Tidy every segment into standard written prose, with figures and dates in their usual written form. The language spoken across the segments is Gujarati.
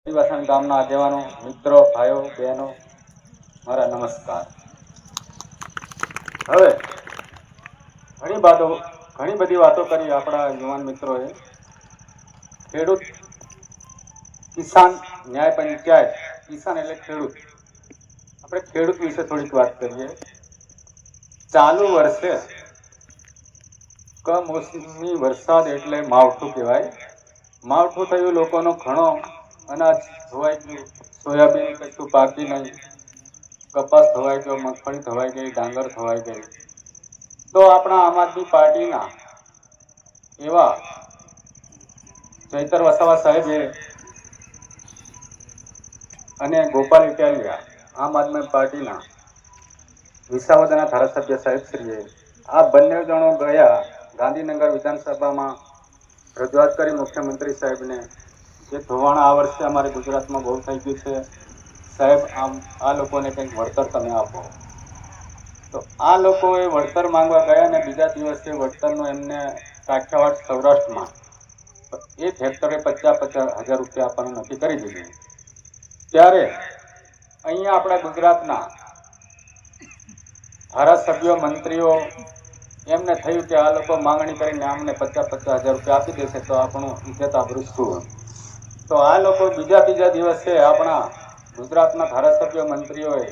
વાસણ ગામના આગેવાનો, મિત્રો, ભાઈઓ, બહેનો, મારા નમસ્કાર. હવે ઘણી બધી વાતો કરી આપણા યુવાન મિત્રોએ. ખેડૂત કિસાન ન્યાય પંચાયત, કિસાન એટલે ખેડૂત. આપણે ખેડૂત વિશે થોડીક વાત કરીએ. ચાલુ વર્ષે કમોસમી વરસાદ એટલે માવઠું કહેવાય. માવઠું થયું, લોકોનો ઘણો અનાજ ધોવાઈ ગયું, સોયાબીન કશું પાકી નહીં, કપાસ ધોવાઈ ગયો, મગફળી ધોવાઈ ગઈ, ડાંગર ધોવાઈ ગઈ. તો આપણા આમ આદમી પાર્ટીના એવા ચૈતર વસાવા સાહેબે અને ગોપાલ ઇટાલિયા આમ આદમી પાર્ટીના વિસાવદરના ધારાસભ્ય સાહેબશ્રીએ આ બંને જણો ગયા ગાંધીનગર વિધાનસભામાં રજૂઆત કરી મુખ્યમંત્રી સાહેબને કે ધોવાણ આ વર્ષે અમારે ગુજરાતમાં બહુ થઈ ગયું છે સાહેબ, આ લોકોને કંઈક વળતર તમે આપો. તો આ લોકોએ વળતર માંગવા ગયા અને બીજા દિવસે વળતરનું એમને કાઠિયાવાડ સૌરાષ્ટ્રમાં એક હેક્ટરે 50,000 રૂપિયા આપવાનું નક્કી કરી દીધું. ત્યારે અહીંયા આપણા ગુજરાતના ધારાસભ્યો, મંત્રીઓ એમને થયું કે આ લોકો માંગણી કરીને અમને 50,000 રૂપિયા આપી દેશે તો આપણું ઇજ્જત આબરૂ શું. તો આ લોકો બીજા દિવસે આપણા ગુજરાતના ધારાસભ્ય મંત્રીઓએ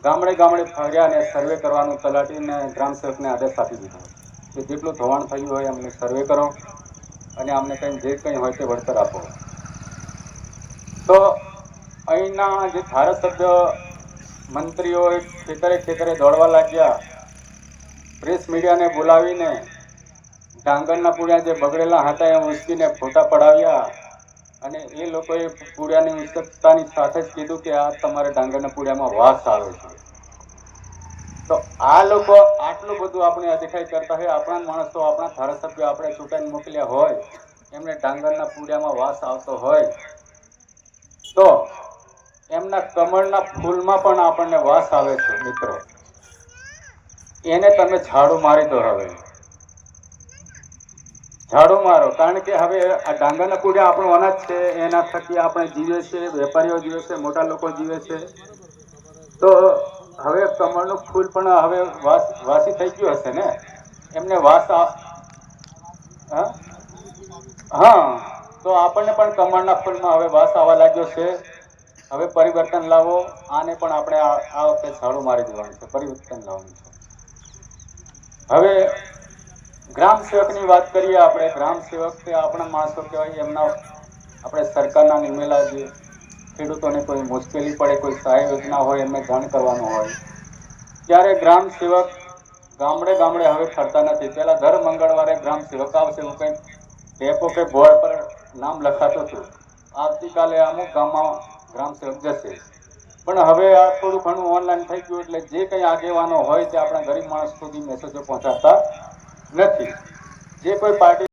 ગામડે ગામડે ફર્યા અને સર્વે કરવાનું તલાટીને ગ્રામસેવકને આદેશ આપી દીધો કે જેટલું ધોવાણ થયું હોય અમને સર્વે કરો અને અમને જે કંઈ હોય તે વળતર આપો. તો અહીંના જે ધારાસભ્ય મંત્રીઓ ખેતરે દોડવા લાગ્યા, પ્રેસ મીડિયાને બોલાવીને ડાંગરના પૂળિયા જે બગડેલા હતા એ ઉંચકીને ફોટા પડાવ્યા અને એ લોકોએ પૂળિયાની ઉંચકતાની સાથે જ કીધું કે આ તમારે ડાંગરના પૂળિયામાં વાસ આવે છે. તો આ લોકો આટલું બધું આપણે અદેખાઈ કરતા હોય, આપણા માણસો, આપણા ધારાસભ્યો આપણે ચૂંટાઈને મોકલ્યા હોય, એમને ડાંગરના પૂળિયામાં વાસ આવતો હોય તો એમના કમળના ફૂલમાં પણ આપણને વાસ આવે છે. મિત્રો, એને તમે ઝાડુ મારી દો. હવે ઝાડુ મારો, કારણ કે હવે આ ડાંગરના પૂળિયા આપણું અનાજ છે, એના થકી આપણે જીવે છે, વેપારીઓ જીવે છે, મોટા લોકો જીવે છે. તો હવે કમળનું ફૂલ પણ હવે વાસી થઈ ગયું હશે ને, એમને વાસ હા, તો આપણને પણ કમળના ફૂલમાં હવે વાસ આવવા લાગ્યો છે. હવે પરિવર્તન લાવો, આને પણ આપણે આ વખતે ઝાડુ મારી દેવાનું છે, પરિવર્તન લાવવાનું છે. હવે ગ્રામ સેવકની વાત કરીએ. આપણે ગ્રામ સેવક તે આપણા માણસો કહેવાય, એમના આપણે સરકારના નિમેલા જે ખેડૂતોને કોઈ મુશ્કેલી પડે, કોઈ સહાય યોજના હોય, એમને જાણ કરવાનું હોય ત્યારે ગ્રામ સેવક ગામડે ગામડે હવે ફરતા નથી. પેલા દર મંગળવારે ગ્રામ સેવક આવશે, એવું કંઈક ટેપો કે બોર્ડ પર નામ લખાતું હતું, આવતીકાલે અમુક ગામમાં ગ્રામ સેવક જશે. પણ હવે આ થોડું ઘણું ઓનલાઈન થઈ ગયું એટલે જે કંઈ આગેવાનો હોય તે આપણા ગરીબ માણસ સુધી મેસેજો પહોંચાડતા નથી. જે કોઈ પાર્ટી